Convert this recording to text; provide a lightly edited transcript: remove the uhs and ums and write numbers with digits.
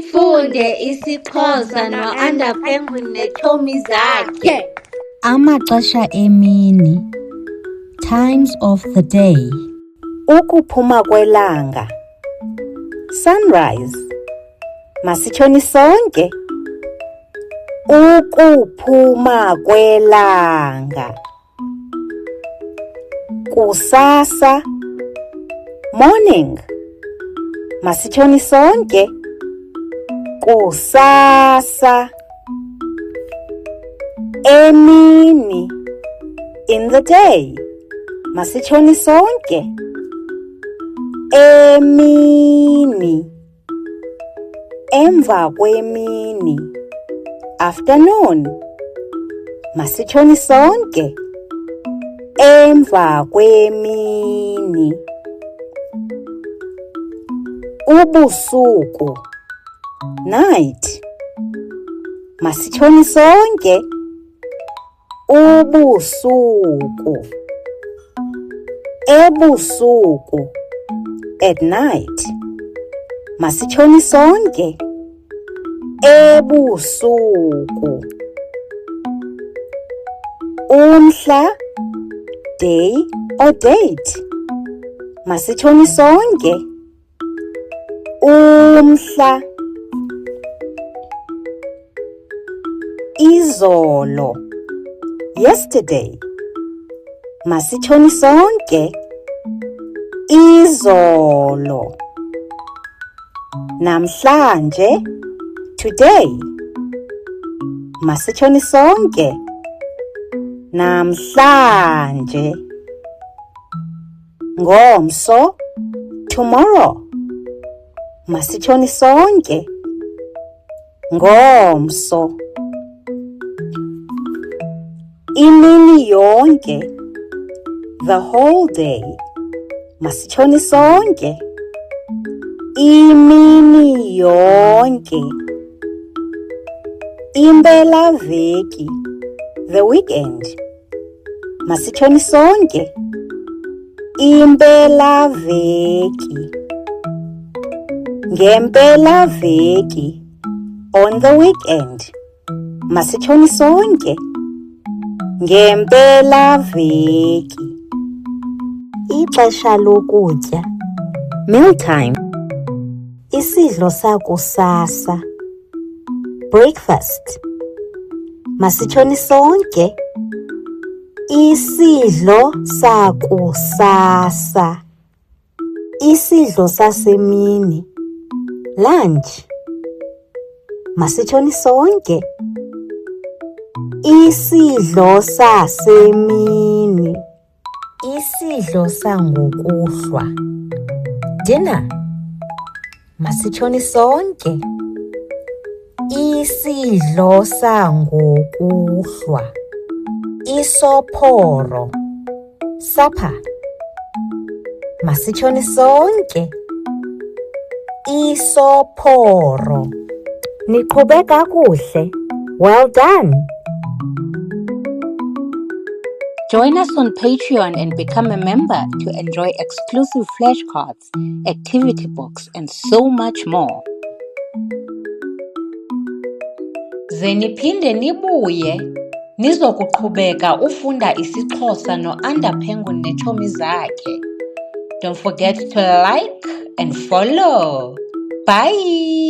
Funde isiXhosa no-Under Penguin neetshomi zakhe. Amaxesha emini, times of the day. Ukuphuma kwelanga, sunrise. Masitshoni sonke. Ukuphuma kwelanga. Kusasa, morning. Masitshoni sonke. Kusasa. Emini, in the day. Masitshoni sonke. Emini. Emva kwemini, afternoon. Masitshoni sonke. Emva kwemini. Ubusuku, night. Masitshoni sonke. Ubusuku. Ebusuku, at night. Masitshoni sonke. Ebusuku. Umhla, day or date. Masitshoni sonke. Umhla. Izolo, yesterday. Masitshoni sonke. Izolo. Namhlanje, today. Masitshoni sonke. Namhlanje. Ngomso, tomorrow. Masitshoni sonke. Ngomso. Imini yonke, the whole day. Masitshoni sonke. Imini yonke. Impelaveki, the weekend. Masitshoni sonke. Impelaveki. Ngempelaveki, on the weekend. Masitshoni sonke. Ngempelaveki. Ixesha lokutya, mealtime. Isidlo sakusasa, breakfast. Masitshoni sonke. Isidlo sakusasa. Isidlo sasemini, lunch. Masitshoni sonke. Isidlo sasemini. Isidlo sangokuhlwa, dinner. Masitshoni sonke. Isidlo sangokuhlwa. Isophoro, supper. Masitshoni sonke. Isophoro. Niqhube kakuhle. Well done. Join us on Patreon and become a member to enjoy exclusive flashcards, activity books, and so much more. Ze niphinde nibuye nizokuqhubeka ufunda isiXhosa no-Under Penguin neetshomi zakhe. Don't forget to like and follow. Bye!